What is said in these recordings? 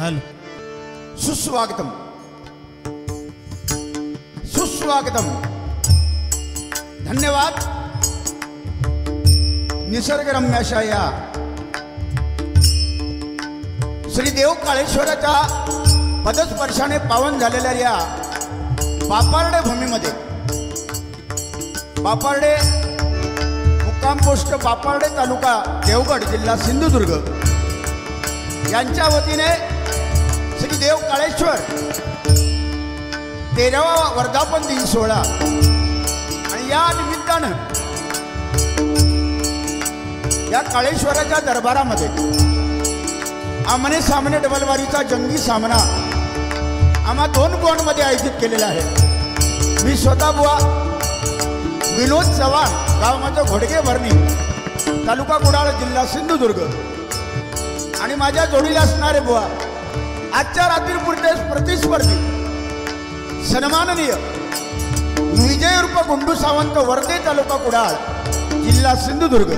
Hello. सुस्वागतम सुस्वागतम. धन्यवाद. निसर्गरम्य अशा या श्री देव काळेश्वराच्या पदस्पर्शाने पावन झालेल्या या बापार्डे भूमीमध्ये बापार्डे मुक्काम पोस्ट बापार्डे तालुका देवगड जिल्हा सिंधुदुर्ग यांच्या वतीने श्री देव काळेश्वर 13वा वर्धापन दिन सोहळा आणि या निमित्तानं या काळेश्वराच्या दरबारामध्ये आमने सामने डबलवारीचा जंगी सामना आम्हा 2 बुवांमध्ये आयोजित केलेला आहे. मी स्वतः बुवा विनोद चव्हाण, गाव माझं घोडगे भरणी, तालुका कुडाळ, जिल्हा सिंधुदुर्ग, आणि माझ्या जोडीला असणारे बुवा आजच्या रात्रीपुरते प्रतिस्पर्धी सन्माननीय विजय उर्फ गुंडू सावंत, वर्धे, तालुका कुडाळ, जिल्हा सिंधुदुर्ग,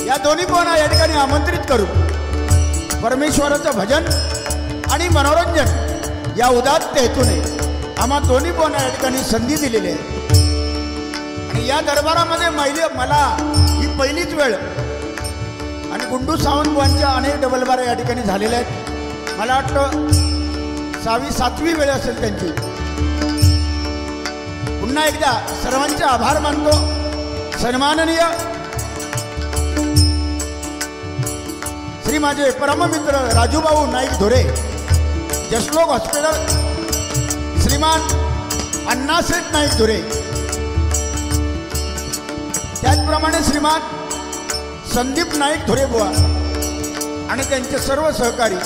या दोन्ही बुवांना या ठिकाणी आमंत्रित करून परमेश्वराचं भजन आणि मनोरंजन या उदात्त हेतूने आम्हा दोन्ही बुवांना या ठिकाणी संधी दिलेली आहे. आणि या दरबारामध्ये मला ही पहिलीच वेळ, आणि गुंडू सावंत बुवांच्या अनेक डबलबारा या ठिकाणी झालेल्या आहेत. मला वाटतं 6वी-7वी वेळ असेल त्यांची. पुन्हा एकदा सर्वांचे आभार मानतो. सन्माननीय श्री माझे परममित्र राजूभाऊ नाईक धोरे, जसलोक हॉस्पिटल, श्रीमान अण्णासेठ नाईक धोरे, त्याचप्रमाणे श्रीमान संदीप नाईक धोरे बुवा आणि त्यांचे सर्व सहकारी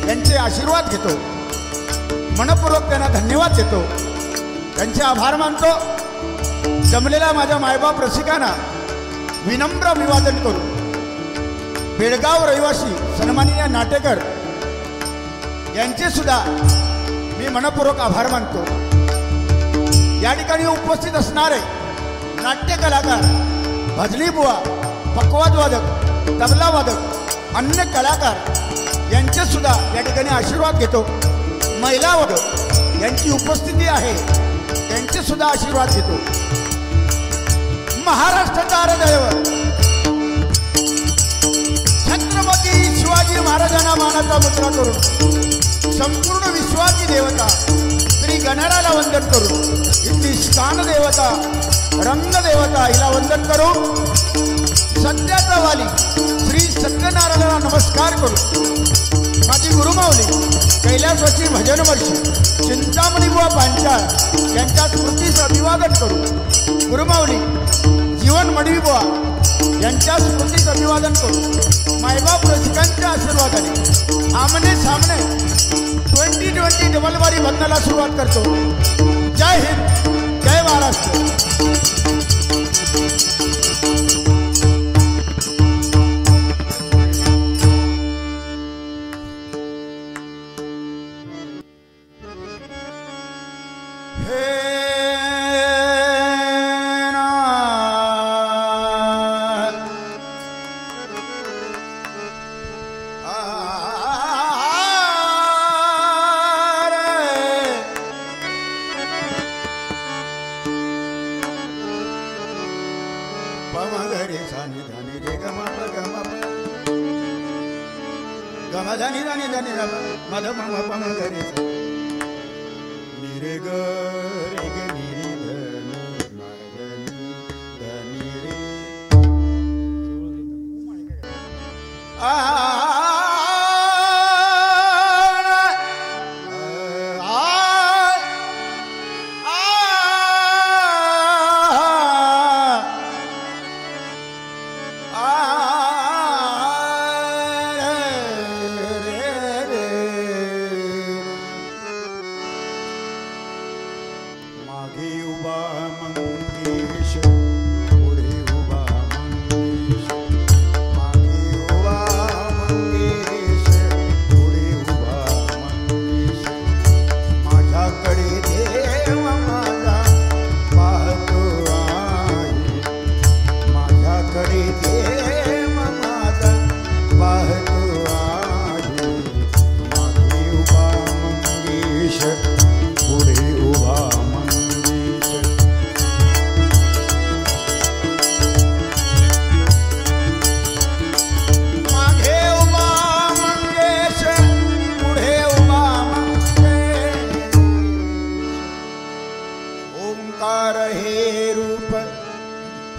यांचे आशीर्वाद घेतो. मनपूर्वक त्यांना धन्यवाद देतो. त्यांचे आभार मानतो. जमलेल्या माझ्या मायबाप रसिकांना विनम्र अभिवादन करून बेळगाव रहिवासी सन्माननीय नाटेकर यांचे सुद्धा मी मनपूर्वक आभार मानतो. या ठिकाणी उपस्थित असणारे नाट्य कलाकार, भजनी बुवा, पकवाद वादक, तबला वादक, अन्य कलाकार यांचे सुद्धा या ठिकाणी आशीर्वाद घेतो. महिला वर्ग यांची उपस्थिती आहे, त्यांचे सुद्धा आशीर्वाद घेतो. महाराष्ट्राचा हृदयव छत्रपती शिवाजी महाराजांना मानाचा मुद्रा करून संपूर्ण विश्वाची देवता श्री गणराला वंदन करून इथली स्थान देवता, रंग देवता हिला वंदन करून सत्याचा वाली श्री सत्यनारायणाला नमस्कार करून माझी गुरुमाऊली कैलासवासी भजन वर्षी चिंतामणी बुवा पांचाळ यांच्या स्मृतीस अभिवादन करून गुरुमाऊली जीवन मडवी बुवा यांच्या स्मृतीस अभिवादन करून मायबाप रसिकांच्या आशीर्वादाने आमने सामने 2020 डबलवारी बंदनाला सुरुवात करतो. जय हिंद, जय महाराष्ट्र.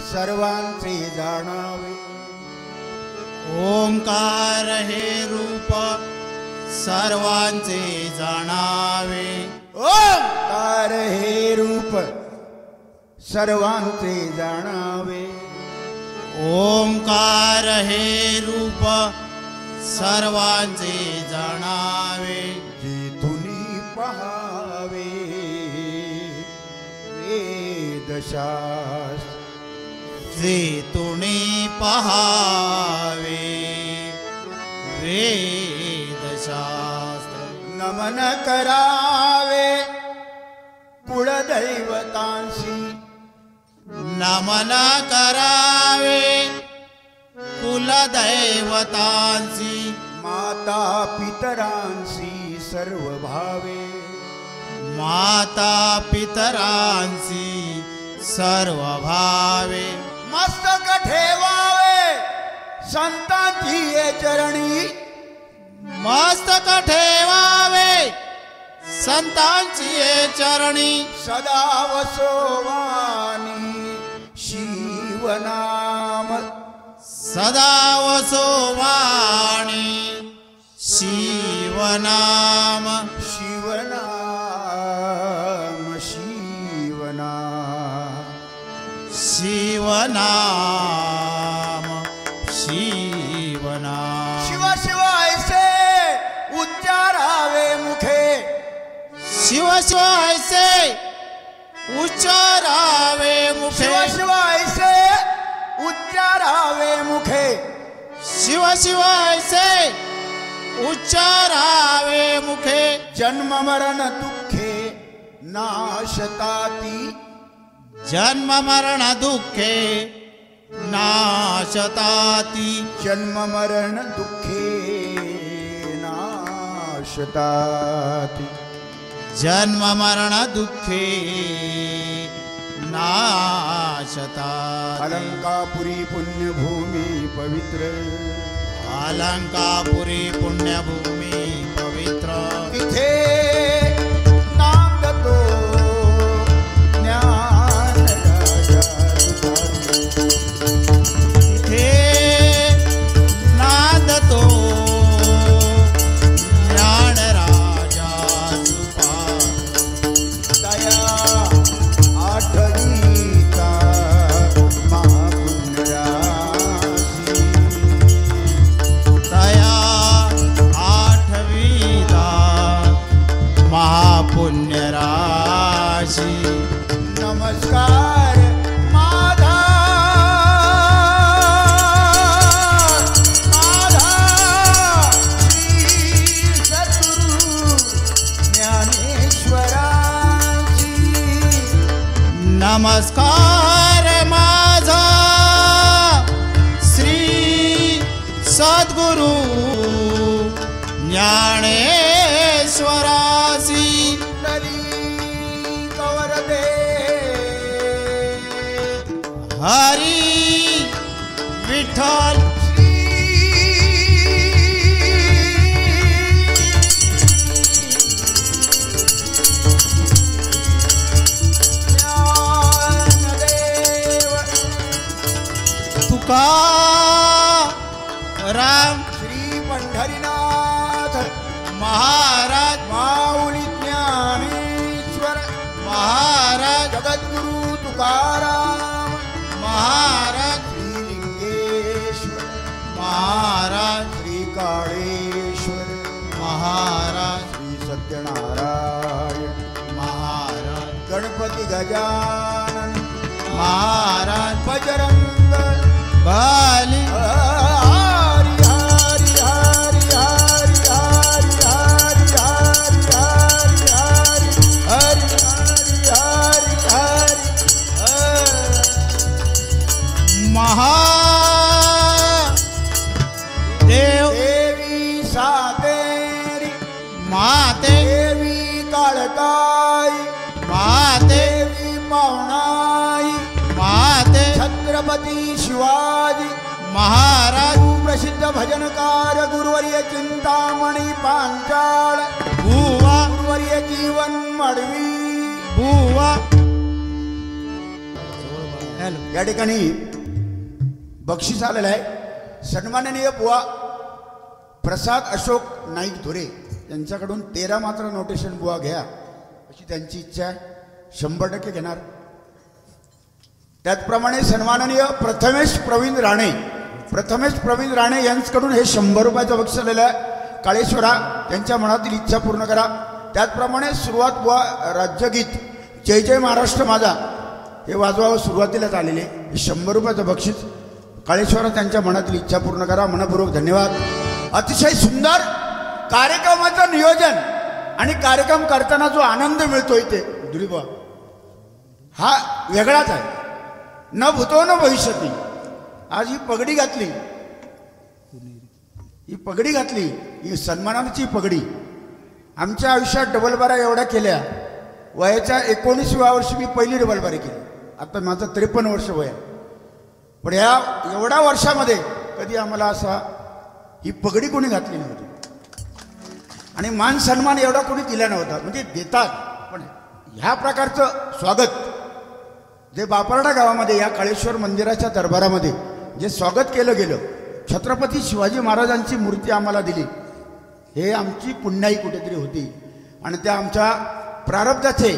सर्वांचे जाणावे. ओंकार हे रूप सर्वांचे जाणावे. ओंकार हे रूप सर्वांचे जाणावे. ओंकार हे रूप सर्वांचे जाणावे. जेथुनी पहावे वेदशास्त्र. जेथुनी पहावे वेदशास्त्र. नमन करावे कुळदैवतांसी. नमन करावे कुलदैवतांसी. माता पितरांसी सर्व भावे. माता पितरांसी सर्व भावे. मस्तक ठेवावे संतांची ये चरणी. मस्तक ठेवावे संतांची ये चरणी. सदा वसोवानी शिवनाम. सदा वसोवाणी शिवनाम. शिवनाम शिवनाम. शिवनाम शिवनाम. शिव शिव ऐसे उच्चारावे मुखे. शिव शिव ऐसे उच्चारावे मुखे. शिव शिव ऐसे उच्चारावे मुखे. शिव शिव ऐसे उच्चारावे मुखे. जन्म मरण दुःखे नाशताती. जन्म मरण दुःखे नाशताती. जन्म मरण दुःखे नाशताती. जन्म मरण दुःखे नाशताती. अलंकापुरी पुण्यभूमी पवित्र. अलंकापुरी पुण्यभूमी पवित्र. तिथे नांदतो ज्ञान राजा तुकाराम. तिथे नांदतो ज्ञान राजा तुकाराम. दया आठवीचा महापुण्यराशी. दया आठवीला महापुण्यराशी. नमस्कार माझा माझा श्री सद्गुरु ज्ञानेश्वराची. नमस्कार माझा श्री सद्गुरु ज्ञानेश्वरासी. लली कवरदे हरी विठ्ठल. तुकाराम श्री पंढरीनाथ महाराज. माऊली ज्ञानेश्वर महाराज. जगद्गुरु तुकाराम महाराज. श्री लिंगेश्वर महाराज. श्री काळेश्वर महाराज. श्री सत्यनारायण महाराज. गणपती गजानन महाराज. बजरंग बाली. हरी हरी हरी हरी हरी हरी हरी हरी हरी हरी हरी हरी. महादेव. देवी सातेरी माते. देवी काळकाई माते. देवी पावणाई माते. छत्रपती शिवाजी महाराज. प्रसिद्ध भजनकार गुरुवर्य चिंतामणी पांचाळ. बुवा. गुरुवर्य जीवन मडवी. बुवा. या ठिकाणी बक्षीस आलेलं आहे. सन्माननीय बुवा प्रसाद अशोक नाईक धुरे यांच्याकडून 13 मात्र नोटेशन बुवा घ्या अशी त्यांची इच्छा आहे. 100% घेणार. त्याचप्रमाणे सन्माननीय प्रथमेश प्रवीण राणे यांच्याकडून हे 100 रुपयाचं बक्षीस आलेलं आहे. काळेश्वरा त्यांच्या मनातील इच्छा पूर्ण करा. त्याचप्रमाणे सुरुवात बुवा राज्यगीत जय जय महाराष्ट्र माझा हे वाजवावं सुरुवातीलाच आलेले 100 रुपयाचं बक्षीस. काळेश्वरा त्यांच्या मनातील इच्छा पूर्ण करा. मनपूर्वक धन्यवाद. अतिशय सुंदर कार्यक्रमाचं नियोजन आणि कार्यक्रम करताना जो आनंद मिळतो इथे दुरीबा हा वेगळाच आहे. न भूतो न भविष्यती. आज ही पगडी घातली ही सन्मानाची पगडी. आमच्या आयुष्यात डबलबारा एवढ्या केल्या. वयाच्या 19व्या वर्षी मी पहिली डबलबारी केली. आता माझं 53 वर्ष वय आहे. पण या एवढ्या वर्षामध्ये कधी आम्हाला असा ही पगडी कोणी घातली नव्हती आणि मान सन्मान एवढा कोणी दिला नव्हता. म्हणजे देतात पण ह्या प्रकारचं स्वागत जे बापरडा गावामध्ये या काळेश्वर मंदिराच्या दरबारामध्ये जे स्वागत केलं गेलं, छत्रपती शिवाजी महाराजांची मूर्ती आम्हाला दिली, हे आमची पुण्याई कुठेतरी होती. आणि त्या आमच्या प्रारब्धाचे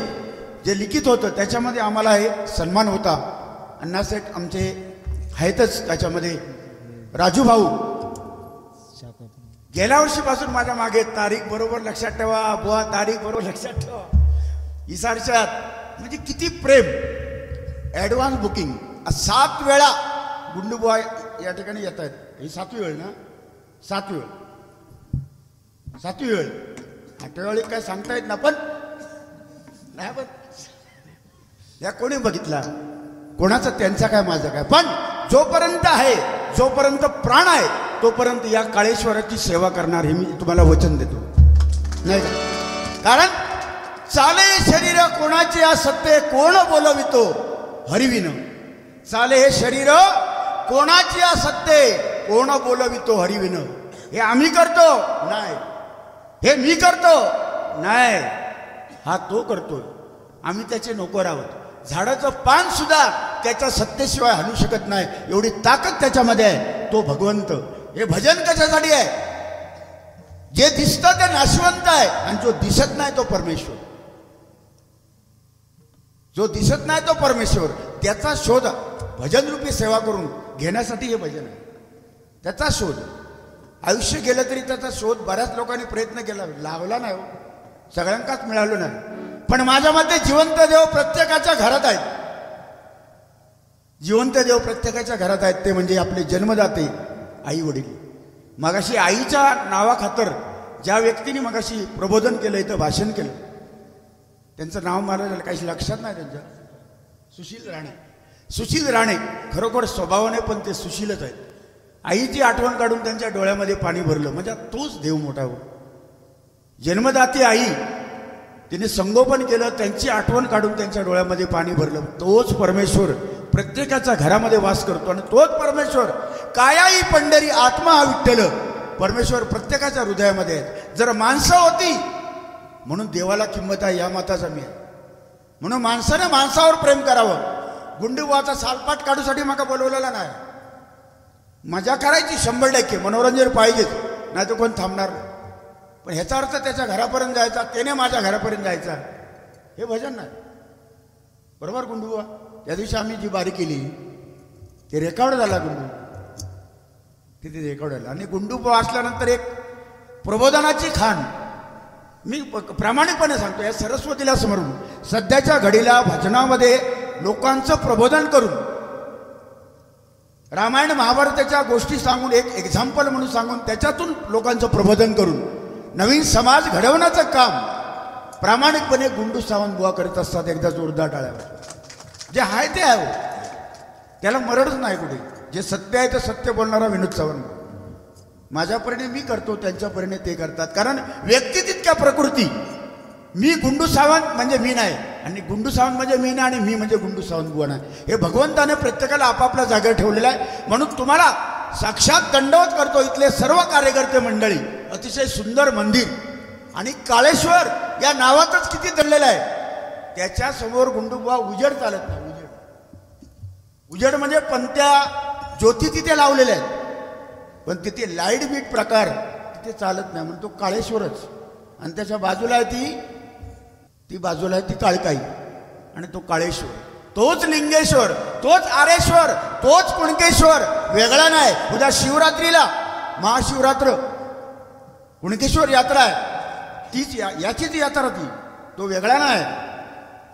जे लिखित होतं त्याच्यामध्ये आम्हाला हे सन्मान होता. अण्णासेठ आमचे आहेतच त्याच्यामध्ये. राजू भाऊ गेल्या वर्षीपासून माझ्या मागे तारीख बरोबर लक्षात ठेवा बुवा, तारीख बरोबर लक्षात ठेवा. इसारच्यात म्हणजे किती प्रेम. ॲडव्हान्स बुकिंग 7 वेळा गुंडूबुवा या ठिकाणी येत आहेत. ही 7वी वेळ ना? 7वी वेळ. 8व्या वेळी काय सांगता येत ना. पण नाही पण या कोणी बघितला कोणाचं त्यांचा काय माझं काय. पण जोपर्यंत आहे जोपर्यंत प्राण आहे तोपर्यंत या काळेश्वराची सेवा करणार हे मी तुम्हाला वचन देतो. नाही का? कारण चाले शरीर कोणाचे असत्य कोण बोलवितो हरिविन. चाले हे शरीर कोणाची असत्य कोण बोलवितो हरिविन. हे आम्ही करतो नाही, हे मी करतो नाही, हा तो करतोय. आम्ही त्याचे नोकर आहोत. झाडाचं पान सुद्धा त्याच्या सत्तेशिवाय हलू शकत नाही, एवढी ताकद त्याच्यामध्ये आहे. तो भगवंत. हे भजन कशासाठी आहे? जे दिसतं ते नाशवंत आहे आणि जो दिसत नाही तो परमेश्वर. जो दिसत नाही तो परमेश्वर. त्याचा शोध भजन रूपी सेवा करून घेण्यासाठी हे भजन आहे. त्याचा शोध. आयुष्य गेलं तरी त्याचा शोध बऱ्याच लोकांनी प्रयत्न केला, लावला नाही हो. सगळ्यांकाच मिळालो नाही. पण माझ्या मते जिवंत देव प्रत्येकाच्या घरात आहेत. जिवंत देव प्रत्येकाच्या घरात आहेत. ते म्हणजे आपले जन्मदाते आई वडील. मगाशी आईच्या नावाखातर ज्या व्यक्तीने मगाशी प्रबोधन केलं, इथं भाषण केलं, त्यांचं नाव मला काही लक्षात नाही. त्यांच्या सुशील राणे खरोखर स्वभावाने पण ते सुशीलच आहेत. आईची आठवण काढून त्यांच्या डोळ्यामध्ये पाणी भरलं म्हणजे तोच देव मोठा हो. जन्मदाती आई, तिने संगोपन केलं, त्यांची आठवण काढून त्यांच्या डोळ्यामध्ये पाणी भरलं. तोच परमेश्वर प्रत्येकाच्या घरामध्ये वास करतो आणि तोच परमेश्वर कायाई पंढरी आत्मा हा विठ्ठल. परमेश्वर प्रत्येकाच्या हृदयामध्ये आहे. जर माणसं होती म्हणून देवाला किंमत आहे या मताचा मी आहे. म्हणून माणसाने माणसावर प्रेम करावं. गुंडूबाचा सालपाट काढूसाठी मला बोलवलेला नाही. मजा करायची 100%, मनोरंजन पाहिजेच, नाही तर कोण थांबणार नाही. पण ह्याचा अर्थ त्याच्या घरापर्यंत जायचा, त्याने माझ्या घरापर्यंत जायचा, हे भजन नाही. बरोबर गुंडूबा? त्या दिवशी आम्ही जी बारी केली ते रेकॉर्ड झाला. तिथे रेकॉर्ड झाला. आणि गुंडूबा असल्यानंतर एक प्रबोधनाची खाण मी प्रामाणिकपणे सांगतो, या सरस्वतीला समोरून सध्याच्या घडीला भजनामध्ये लोकांचं प्रबोधन करून रामायण महाभारताच्या गोष्टी सांगून एक एक्झाम्पल म्हणून सांगून त्याच्यातून लोकांचं प्रबोधन करून नवीन समाज घडवण्याचं काम प्रामाणिकपणे गुंडू सावंत बुवा करत असतात. एकदा जोरदार टाळ्या. जे आहे ते आहे, त्याला मरडच नाही कुठे. जे सत्य आहे ते सत्य बोलणारा विनोद सावंत. माझ्यापरीने मी करतो, त्यांच्यापरीने ते करतात. कारण व्यक्ती तितक्या प्रकृती. मी गुंडू सावंत म्हणजे मी नाही, आणि गुंडू सावंत म्हणजे मी नाही, आणि मी म्हणजे गुंडू सावंत बुवा नाही. हे भगवंताने प्रत्येकाला आपापल्या जागेवर ठेवलेलं आहे. म्हणून तुम्हाला साक्षात दंडवत करतो. इथले सर्व कार्यकर्ते मंडळी, अतिशय सुंदर मंदिर आणि काळेश्वर या नावातच किती दडलेलं आहे. त्याच्यासमोर गुंडूबुवा उजेड चालत नाही. उजेड उजेड म्हणजे पंत्या ज्योती तिथे लावलेल्या आहेत, पण तिथे लाईट बीट प्रकार तिथे चालत नाही, म्हणून तो काळेश्वरच. आणि त्याच्या बाजूला आहे ती बाजूला आहे ती काळकाई, आणि तो काळेश्वर, तोच लिंगेश्वर, तोच आरेश्वर, तोच कुणकेश्वर, वेगळा नाही. उद्या शिवरात्रीला महाशिवरात्र कुणकेश्वर यात्रा आहे, तीच याचीच यात्रा ती, तो वेगळा नाही.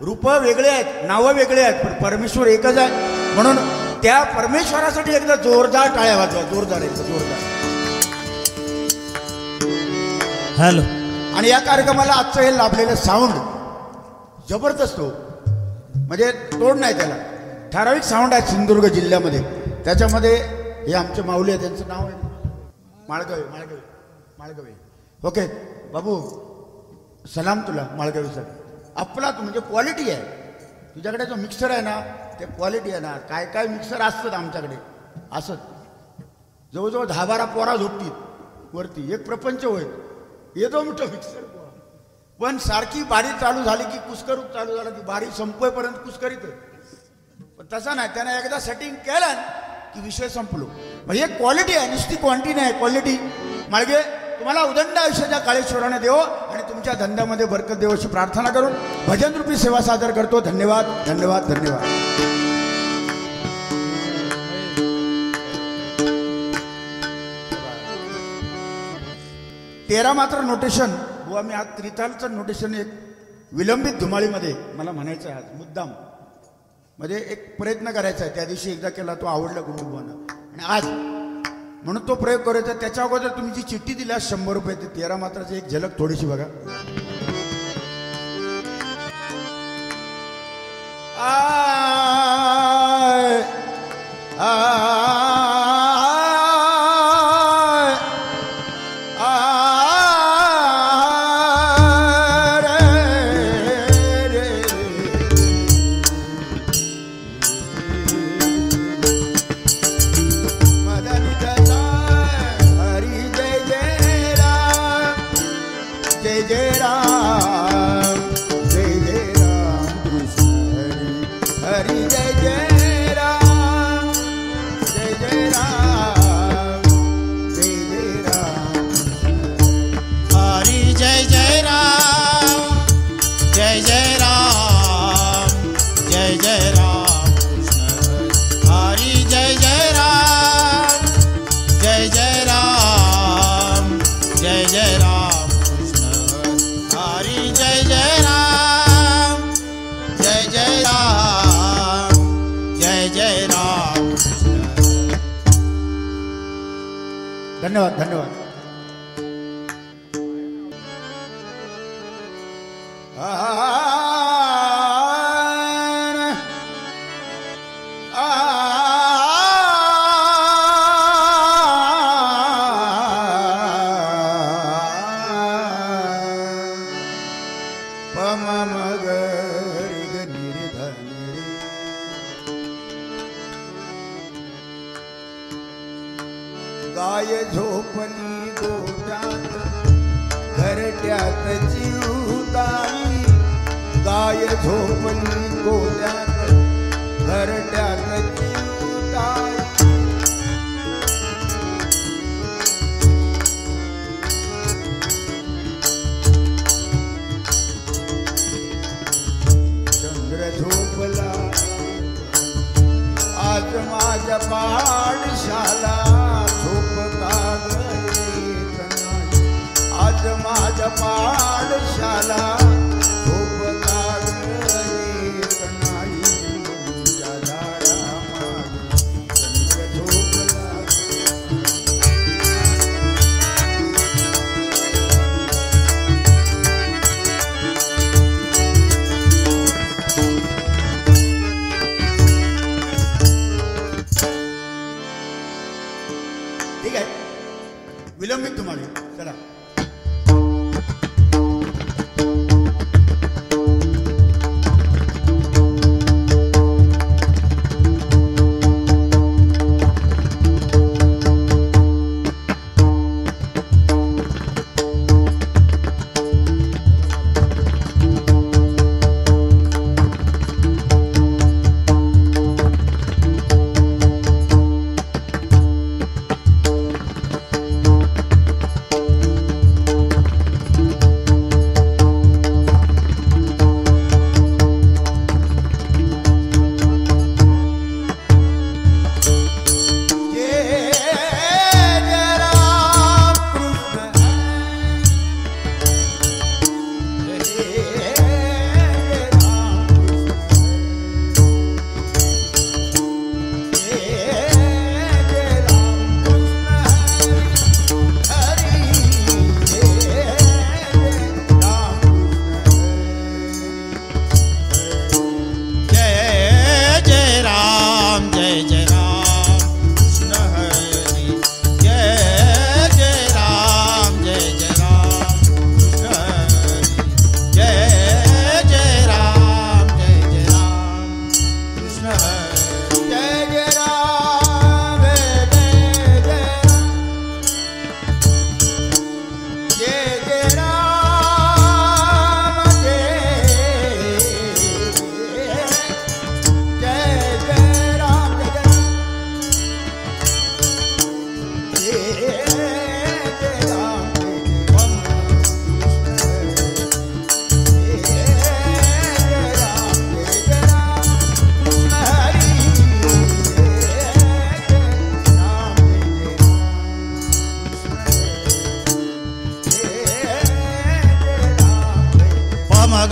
रूप वेगळे आहेत, नावं वेगळे आहेत, पण परमेश्वर एकच आहे. म्हणून त्या परमेश्वरासाठी एकदा जोरदार टाळ्या वाजवा, जोरदार एकदा जोरदार. हॅलो. आणि या कार्यक्रमाला आजचं हे लाभलेलं साऊंड जबरदस्त हो, म्हणजे तोड नाही त्याला. ठराविक साऊंड आहे सिंधुदुर्ग जिल्ह्यामध्ये. त्याच्यामध्ये हे आमचे माऊली आहे, त्यांचं नाव आहे माळगवे. माळगवे माळगवे ओके बाबू, सलाम तुला माळगवे सर. आपला तू म्हणजे क्वालिटी आहे तुझ्याकडे. जो मिक्सर आहे ना ते क्वालिटी आहे ना. काय काय मिक्सर असतात आमच्याकडे असत, जवळजवळ 10-12 पोरा झोपतील वरती, एक प्रपंच होईल. येतो मोठं मिक्सर, पण सारखी बारी चालू झाली की कुस्करूक चालू झाला की बारी संपेपर्यंत कुस्करीत. पण तसा नाही, त्यानं एकदा सेटिंग केलं की विषय संपलो. म्हणजे एक क्वालिटी आहे, नुसती क्वांटिटी नाही, क्वालिटी. माळगे तुम्हाला उदंड आयुष्याच्या काळेश्वराने देव आणि तुमच्या धंद्यामध्ये बरकत देव अशी प्रार्थना करून भजन रूपी सेवा सादर करतो. धन्यवाद धन्यवाद धन्यवाद. तेरा मात्र नोटेशन बुवा, मी आज त्रितालचं नोटेशन एक विलंबित धुमाळीमध्ये मला म्हणायचं आहे आज मुद्दाम, म्हणजे एक प्रयत्न करायचा आहे. त्या दिवशी एकदा केला, तो आवडला गुंडूबुवांना, आणि आज म्हणून तो प्रयोग करायचा. त्याच्या अगोदर तुम्ही जी चिठ्ठी दिली 100 रुपये, ते 13 मात्राची एक झलक थोडीशी बघा. धन्यवाद धन्यवाद. गाय झोपली गोठ्यात घरट्यात चिवताई, गाय झोपली गोठ्यात घरट्यात चिवताई. चंद्र झोपला आज माझ्या पाठशाला, आज माझ्या पाठशाला झोपला येत नाही. चंद्र झोपला. ठीक आहे, विलंबित तुम्हाला. चला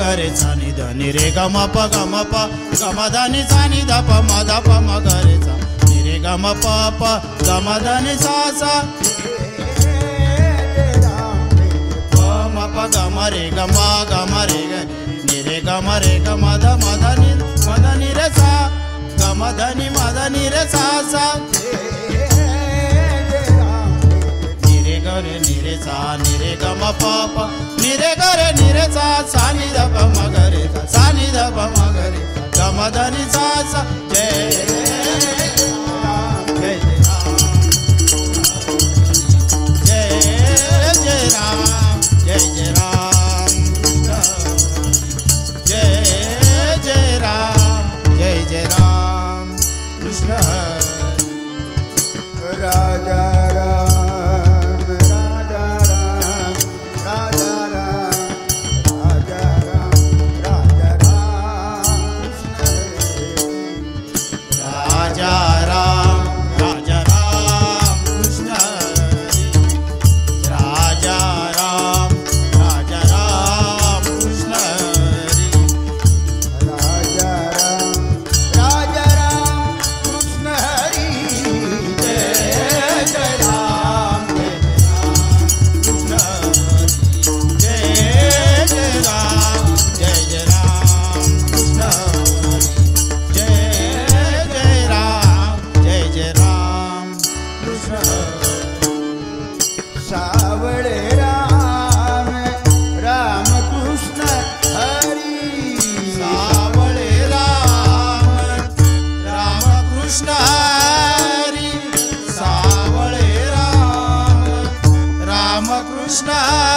ग रे सा नि ध नि रे ग म प ग म ध नि सा नि ध प म ग रे सा नि रे ग म प ग म ध नि सा सा प म प ग म रे ग नि रे ग म ध नि रे सा ग म ध नि रे सा सा नि रे सा नि रे ग म प नि रे सा सा नि ध प म ग रे सा नि ध प म ग रे ग म ध नि सा सा जय राम जय राम जय राम जय राम कृष्ण राजा राम राजा राम राजा राम राजा राम राजा राम कृष्ण राजा राम कृष्ण राजा राम कृष्ण राजा राम कृष्ण हरी जय राम कृष्ण जय राम कृष्ण जय राम कृष्ण सावळे राम राम कृष्ण हरी सावळे राम कृष्ण हरी सावळे राम कृष्ण हरी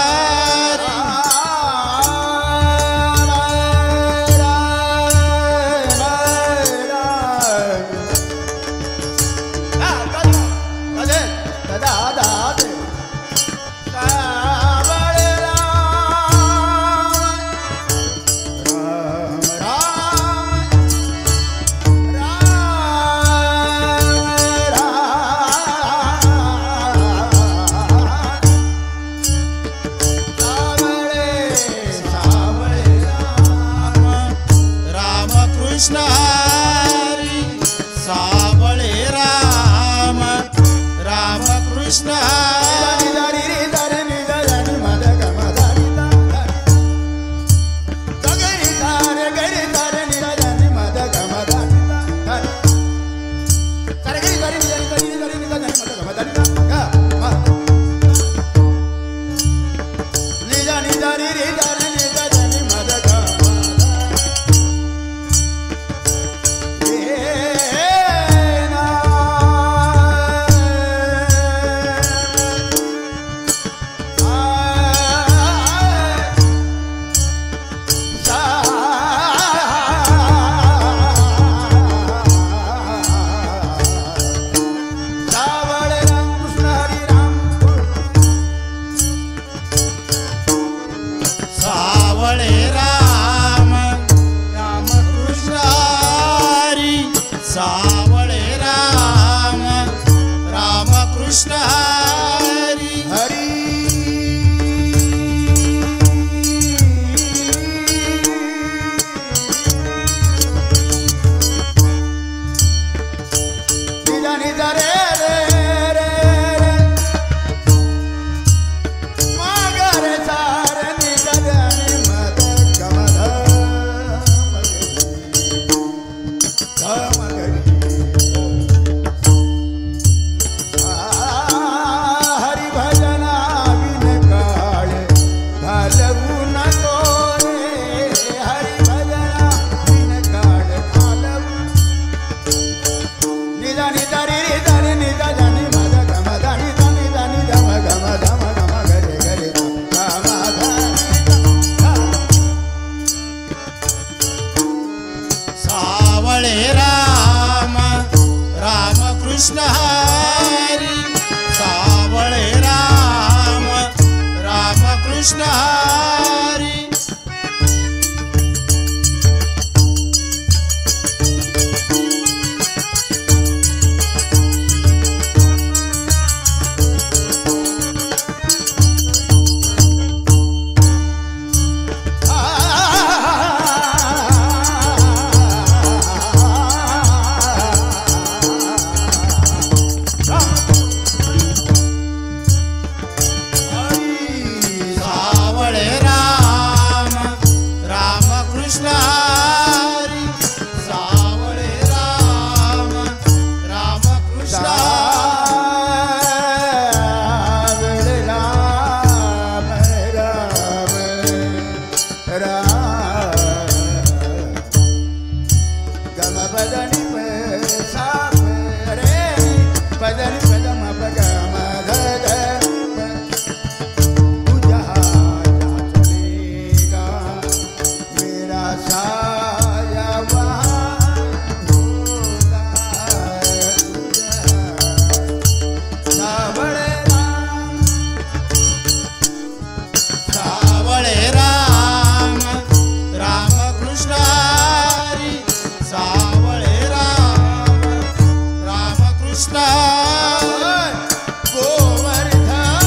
भजन भज मग मग तुझ्या हातात चलेगा मेरा साया वहां होगा सावळे राम राम कृष्ण हरी सावळे राम राम कृष्ण गोवर्धन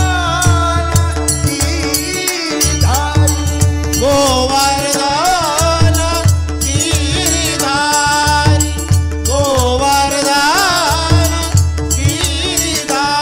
गिरिधारी गोवर्धन गिरिधारी गोवर्धन गिरिधारी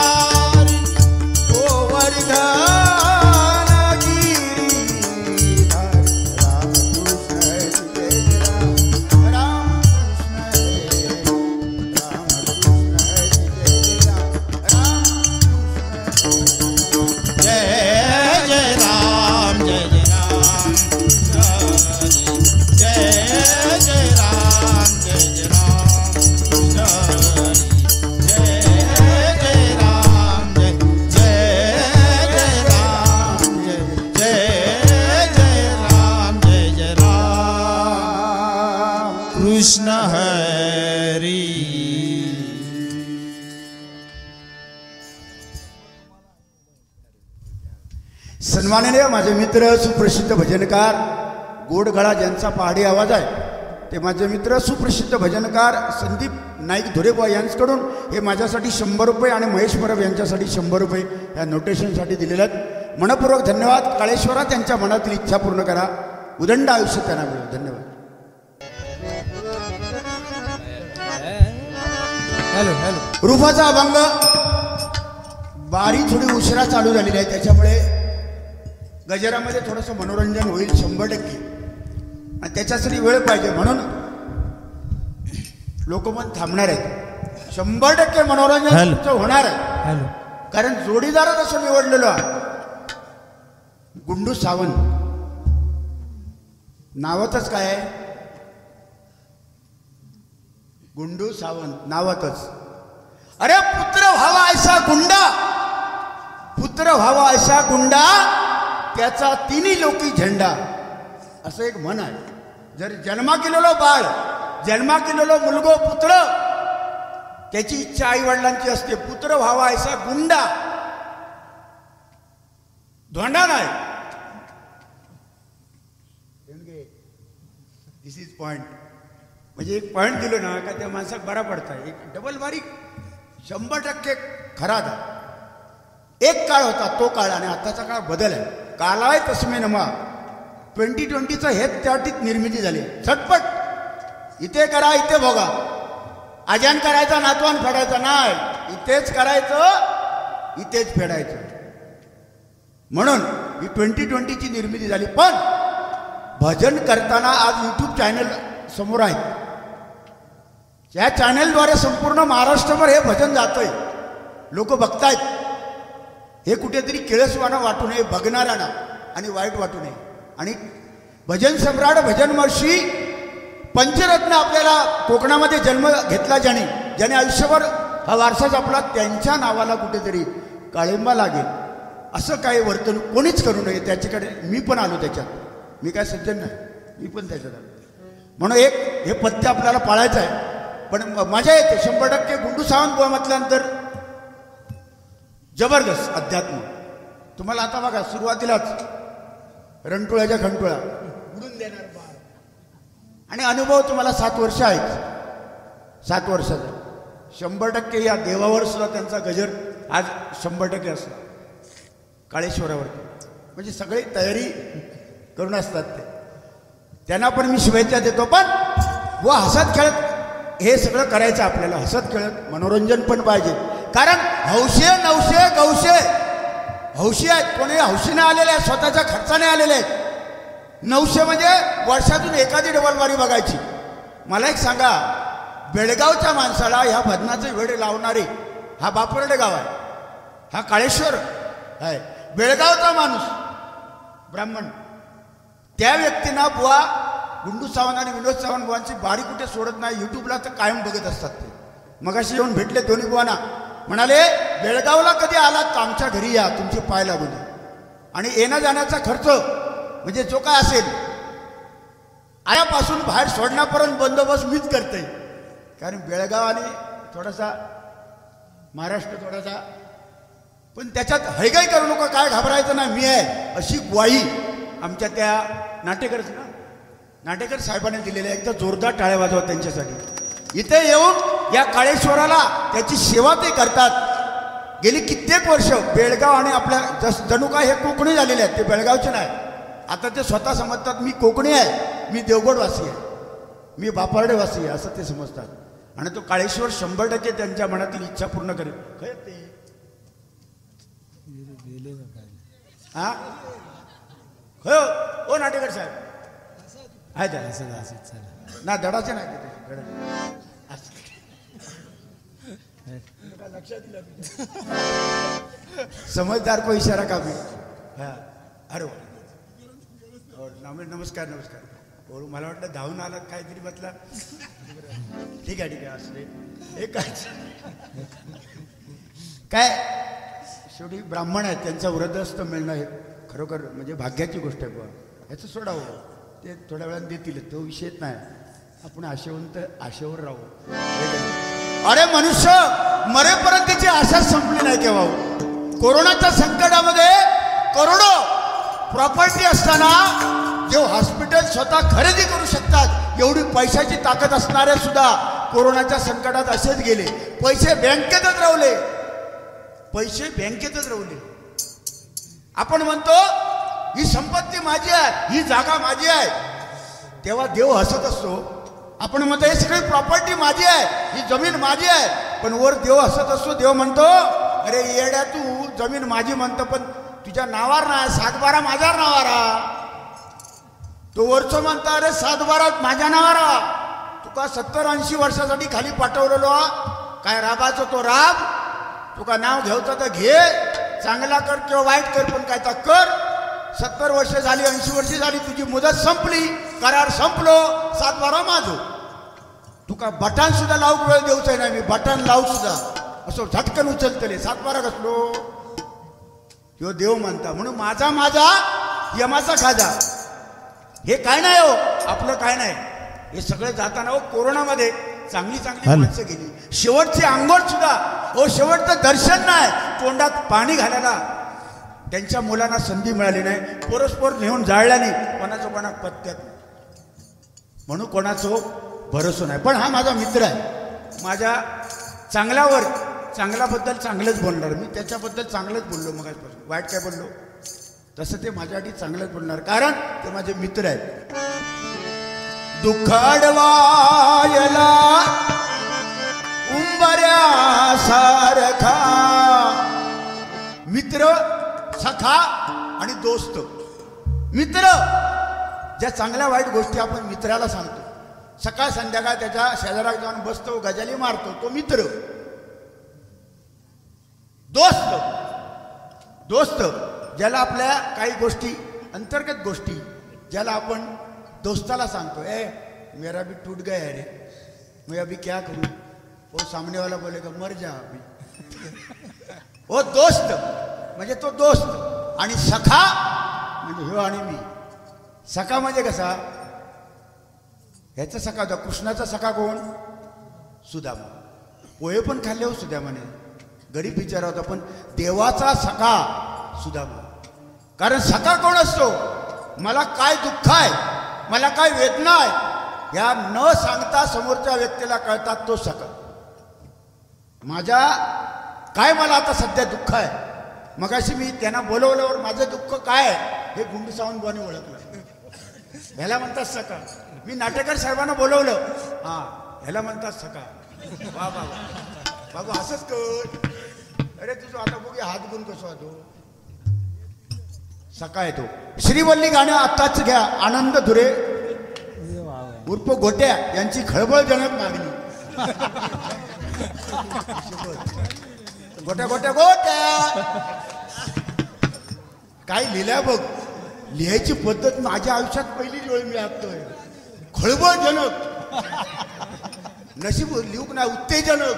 कृष्ण हरी. सन्माननीय माझे मित्र सुप्रसिद्ध भजनकार गोडगळा ज्यांचा पहाडी आवाज आहे ते माझे मित्र सुप्रसिद्ध भजनकार संदीप नाईक धुरेबुवा यांच्याकडून हे माझ्यासाठी 100 रुपये आणि महेश परब यांच्यासाठी 100 रुपये या नोटेशनसाठी दिलेले आहेत. मनपूर्वक धन्यवाद. काळेश्वरा त्यांच्या मनातील इच्छा पूर्ण करा. उदंड आयुष्य त्यांना मिळेल. धन्यवाद. रूफाचा अभंग बारी थोडी उशिरा चालू झालेली आहे त्याच्यामुळे गजरामध्ये थोडंसं मनोरंजन होईल 100%. आणि त्याच्यासाठी वेळ पाहिजे म्हणून लोक पण थांबणार आहेत. 100% मनोरंजन तुमचं होणार आहे. कारण जोडीदार असं निवडलेलो आहे गुंडू सावंत. नावातच काय आहे गुंडू सावंत नावातच. अरे पुत्र व्हावा ऐसा गुंडा पुत्र व्हावा ऐसा गुंडा त्याचा तिन्ही लोकी झेंडा असं एक म्हण आहे. जर जन्मा केलेलो बाळ जन्मा केलेलो मुलगो पुत्र त्याची इच्छा आई वडिलांची असते पुत्र व्हावा ऐसा गुंडा धोंडा नाही. दिस इज पॉइंट. म्हणजे एक पॉइंट दिलो ना का त्या माणसाक बरा पडता. एक डबल बारीक 100% खरा था. एक काळ होता तो काळ आणि आताचा काळ बदल आहे. कालाय तस्मे नमा 2020चं हेच त्याटीत निर्मिती झाली. झटपट इथे करा इथे बघा. आजान करायचा नातवान फेडायचा नाही. इथेच करायचं इथेच फेडायचं. म्हणून ही 2020ची निर्मिती झाली. पण भजन करताना आज यूट्यूब चॅनल समोर आहे. या चॅनलद्वारे संपूर्ण महाराष्ट्रभर हे भजन जातंय. लोक बघतायत. हे कुठेतरी किळसवाना वाटू नये बघणाऱ्यांना आणि वाईट वाटू नये. आणि भजन सम्राट भजन महर्षी पंचरत्न आपल्याला कोकणामध्ये जन्म घेतला ज्याने आयुष्यभर हा वारसा जपला त्यांच्या नावाला कुठेतरी काळिंबा लागेल असं काही वर्तणूक कोणीच करू नये. त्याच्याकडे मी पण आलो त्याच्यात. मी काय सज्जन नाही मी पण त्याच्यात आलो. म्हणून एक हे पथ्य आपल्याला पाळायचं आहे. पण मजा येते 100%. गुंडू सावंत बुवा म्हटल्यानंतर जबरदस्त अध्यात्म. तुम्हाला आता बघा सुरुवातीलाच रणटुळ्याच्या खंटुळा उडून देणार बाळ आणि अनुभव तुम्हाला 7 वर्ष आहेत. 7 वर्षाचा 100% या देवावर सुद्धा त्यांचा गजर आज 100% असला काळेश्वरावरती. म्हणजे सगळी तयारी करून असतात ते. त्यांना पण मी शुभेच्छा देतो. पण व हसत खेळत हे सगळं करायचं आपल्याला. हसत खेळत मनोरंजन पण पाहिजे. कारण हौशे नवशे गौशे हौशी आहेत. कोणी हौशीने आलेले आहेत स्वतःच्या खर्चाने आलेले आहेत. 900 म्हणजे वर्षातून एखादी डबलवारी बघायची. मला एक सांगा बेळगावच्या माणसाला ह्या भजनाचे वेळ लावणारे हा बापरडे गाव आहे. हा काळेश्वर आहे. बेळगावचा माणूस ब्राह्मण त्या व्यक्तींना बुवा गुंडू सावंत आणि विनोद सावंत बुवांची बारी कुठे सोडत नाही. यूट्यूबला तर कायम बघत असतात ते. मगाशी येऊन भेटले दोन्ही बुवांना. म्हणाले बेळगावला कधी आलात तर आमच्या घरी या, तुमचे पाय लागू दे. आणि येण्या जाण्याचा खर्च म्हणजे जो काय असेल आयापासून बाहेर सोडण्यापर्यंत बंदोबस्त मीच करते. कारण बेळगाव आणि थोडासा महाराष्ट्र थोडासा, पण त्याच्यात हैगाई करू नका, काय घाबरायचं नाही, मी आहे अशी ग्वाही आमच्या त्या नाटेकर साहेबांनी दिलेली आहे. एकदा जोरदार टाळ्या वाजवा त्यांच्यासाठी. इथे येऊन या काळेश्वराला त्याची सेवा ते करतात. गेली कित्येक वर्ष बेळगाव आणि आपल्या जणू काय हे कोकणी झालेले आहेत, ते बेळगावचे नाही. आता ते स्वतः समजतात मी कोकणी आहे, मी देवगडवासी आहे, मी बापार्डेवासी आहे, असं ते समजतात. आणि तो काळेश्वर 100% त्यांच्या मनातील इच्छा पूर्ण करेल. खरं ते हा हो ओ नाटेकर साहेब आहे ना, धडाचे नाही समजदार को इशारा का भी. हा अरे नमस्कार नमस्कार. बोलू मला वाटलं धावून आलात काहीतरी म्हटलं. ठीक आहे ठीक आहे असले हे काय शेवटी ब्राह्मण आहेत, त्यांचा वृद्धस्थ मिळणं हे खरोखर म्हणजे भाग्याची गोष्ट आहे. बुवा ह्याचं सोडावं, ते थोड्या वेळाने देतील, तो विषयच नाही. आपण आशेवंत आशेवर राहू. अरे मनुष्य मरेपर्यंत त्याची आशा संपली नाही केव्हा. कोरोनाच्या संकटामध्ये करोडो प्रॉपर्टी असताना जे हॉस्पिटल स्वतः खरेदी करू शकतात एवढी पैशाची ताकद असणारे सुद्धा कोरोनाच्या संकटात असेच गेले. पैसे बँकेतच राहिले, पैसे बँकेतच राहिले. आपण म्हणतो ही संपत्ती माझी आहे, ही जागा माझी आहे, तेव्हा देव हसत असतो. आपण म्हणतो हे सगळी प्रॉपर्टी माझी आहे, ही जमीन माझी आहे, पण वर देव हसत असतो. देव म्हणतो अरे येड्या तू जमीन माझी म्हणतो पण तुझ्या नावावर नाही, 7/12 माझ्या नावावर. तो वरचं म्हणतो अरे 7/12 माझ्या नावावर. तुका 70-80 वर्षासाठी खाली पाठवलेलो काय राबाचं तो राब, तुका नाव घ्यायचं तर घे, चांगला कर किंवा वाईट कर, पण काय तर कर. 70 वर्ष झाली, 80 वर्ष झाली, तुझी मुदत संपली, करार संपलो, 7/12 माझो. तुका बटन सुद्धा लावूक वेळ देऊच नाही, मी बटन लावू सुद्धा असं झटकन उचलतले. 7/12 कसलो ह्यो देव म्हणता. म्हणून माझा माझा यमाचा खाजा हे काय नाही हो, आपलं काय नाही. हे सगळं जाताना हो कोरोनामध्ये चांगली चांगली माणसं गेली. शेवटची आंघोळ सुद्धा हो, शेवटचं दर्शन नाही, तोंडात पाणी घालायला त्यांच्या मुलांना संधी मिळाली नाही. परस्पर नेऊन जाळल्याने कोणाचं कोणा पत्त्यात, म्हणून कोणाचं भरोसा नाही. पण हा माझा मित्र आहे, माझ्या चांगल्यावर चांगल्याबद्दल चांगलंच बोलणार. मी त्याच्याबद्दल चांगलंच बोललो, मगाचपासून वाईट काय बोललो तसं ते माझ्यासाठी चांगलंच बोलणार, कारण ते माझे मित्र आहेत. दुःख अडवायला उंबऱ्या सारखा मित्र, सखा आणि दोस्त. मित्र ज्या चांगल्या वाईट गोष्टी आपण मित्राला सांगतो, सकाळ संध्याकाळ त्याच्या शेजारात जाऊन बसतो, गजाली मारतो, तो मित्र. दोस्त ज्याला आपल्या काही गोष्टी, अंतर्गत गोष्टी ज्याला आपण दोस्ताला सांगतो, मेरा भी टूट गया है रे, मैं अभी क्या करूं. वो सामने वाला बोलेगा मर जा अभी. वो दोस्त म्हणजे तो दोस्त. आणि सखा म्हणजे ह्यो आणि मी. सखा म्हणजे कसा, ह्याचा सखा होता कृष्णाचा सखा कोण, सुदामा. पोहे पण खाल्ले हो सुदामाने, गरीब बिचारा होता, पण देवाचा सखा सुदामा. कारण सखा कोण असतो, मला काय दुःख आहे, मला काय वेदना आहे, या न सांगता समोरच्या व्यक्तीला कळतात, तो सखा. माझ्या काय मला आता सध्या दुःख आहे, मगाशी मी त्यांना बोलवल्यावर माझं दुःख काय आहे हे गुंड सावंतबाने ओळखलं. ह्याला म्हणतात सखा. मी नाटेकर साहेबांना बोलवलं, हा ह्याला म्हणतात सखा. वा वा बाबा असंच कर. अरे तुझं आता बघूया हात गुण कसं होतो, सखा येतो. श्रीवल्ली गाणं आत्ताच घ्या, आनंद धुरे उर्फ गोट्या यांची खळबळजनक मागणी. गोट्या गोट्या गोट्या काय लिहिल्या बघ, लिहायची पद्धत माझ्या आयुष्यात पहिली वेळ मी ऐकतोय. खळबळजनक, नशीब लिहूक नाही, उत्तेजनक.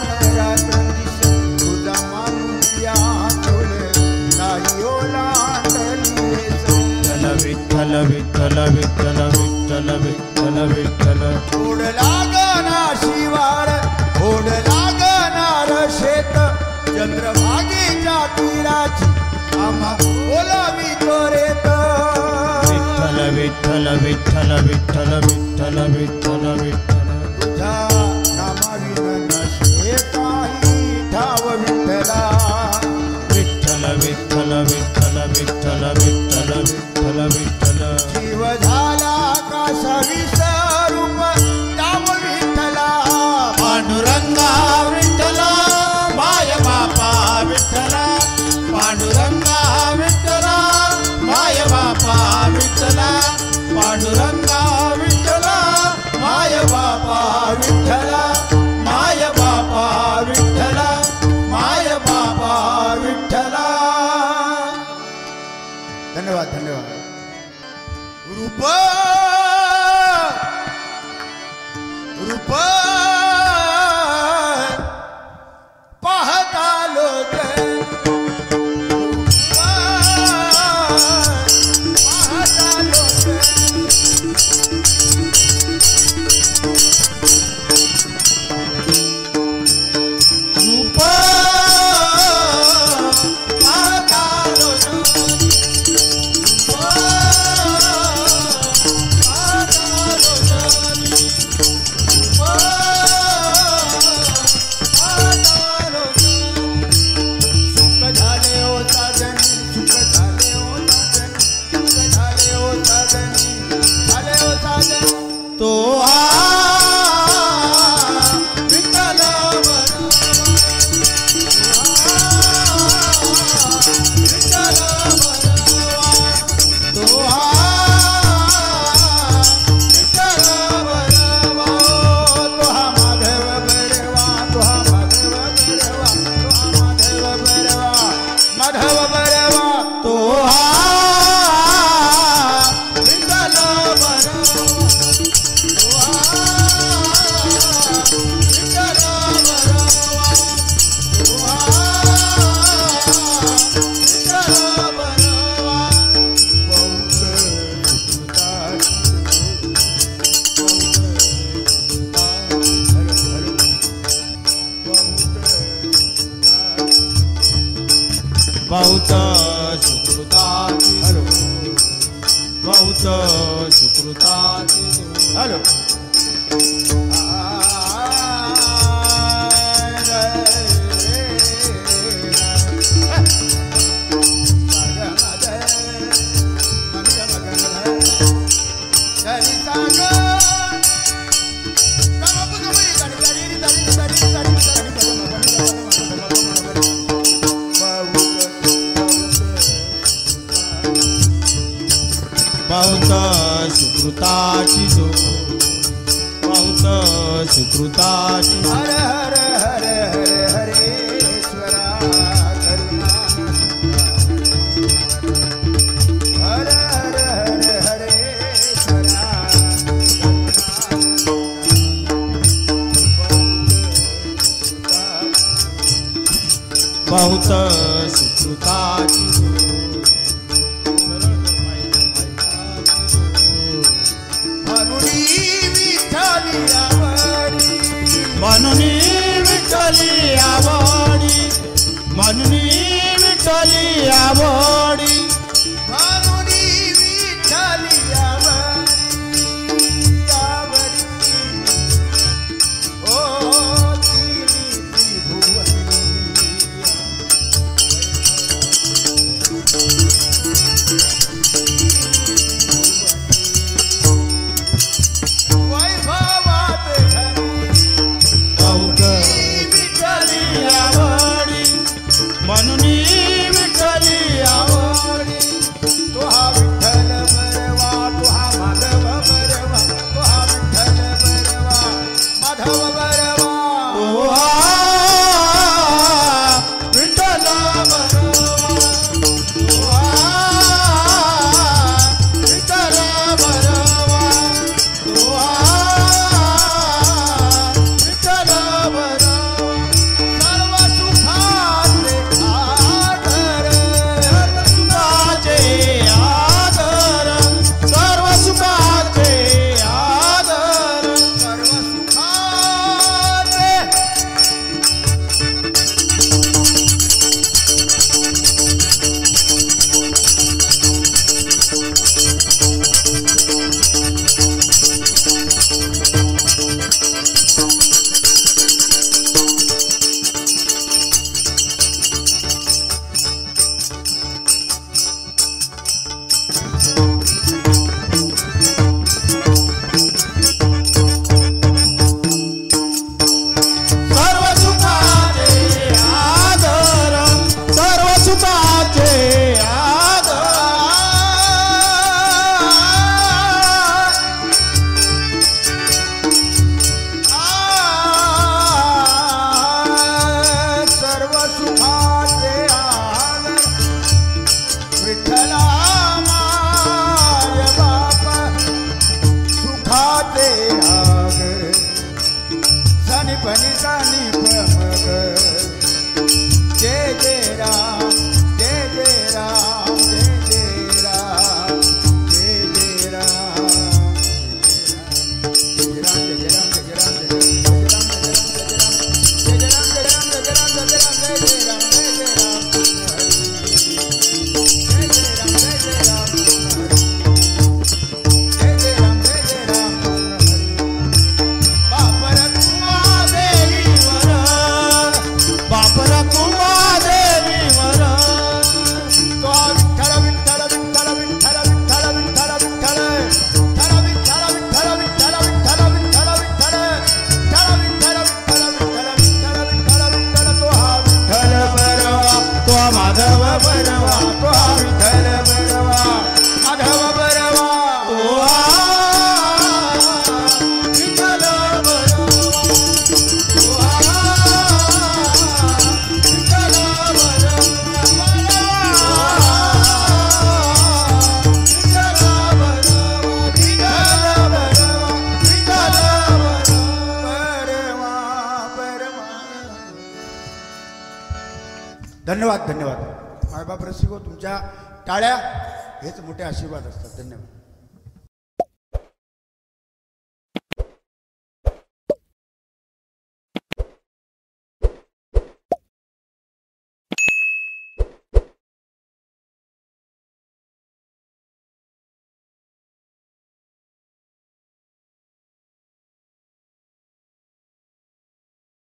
विठ्ठल विठ्ठल विठ्ठल विठ्ठल विठ्ठल ओढ लागना शिवार ओढ लागणार शेत चंद्रभागेच्या तीराची आम्हा बोलावी त्वरेत विठ्ठल विठ्ठल विठ्ठल विठ्ठल विठ्ठल विठ्ठल विठ्ठल तुझ्या नामाविन नसे काही ठाव विठ्ठला विठ्ठल विठ्ठल विठ्ठल विठ्ठल विठ्ठल विठ्ठल विठ्ठल जीव झाला का सविस्वरूप नाम विठ्ठला पांडुरंगा विठ्ठला माय बापा विठ्ठला पांडुरंगा विठ्ठला माय बापा विठ्ठला पांडुरंगा विठ्ठला माय बापा विठ्ठला माय बापा विठ्ठला माय बापा विठ्ठला धन्यवाद धन्यवाद रूप रूप पाहता लोक पाहता लोक रूप पाहता लोक सुख झाले हो साधनी सुख झाले हो साधनी सुख झाले हो साधनी झाले हो साधनी तो विठ्ठल विठ्ठल तो विठ्ठल तो हा माधव बरवा तो हा माधव बरवा तो हा माधव बरवा माधव बरवा तो विठ्ठल बहुत सुकृताची बहुत सुकृताची हॅलो बहुत सुकृताची जो बहुत सुकृताची हर हर हर हर हरेश्वरा करुणा हर हर हर हरेश्वरा बहुत सुकृताची म्हणून विठ्ठली आवडी म्हणून विठ्ठली आवडी म्हणून विठ्ठली आवडी ओ तिन्ही त्रिभुवनी धन्यवाद धन्यवाद. मायबाप रसिको, तुमच्या टाळ्या हेच मोठे आशीर्वाद असतात. धन्यवाद.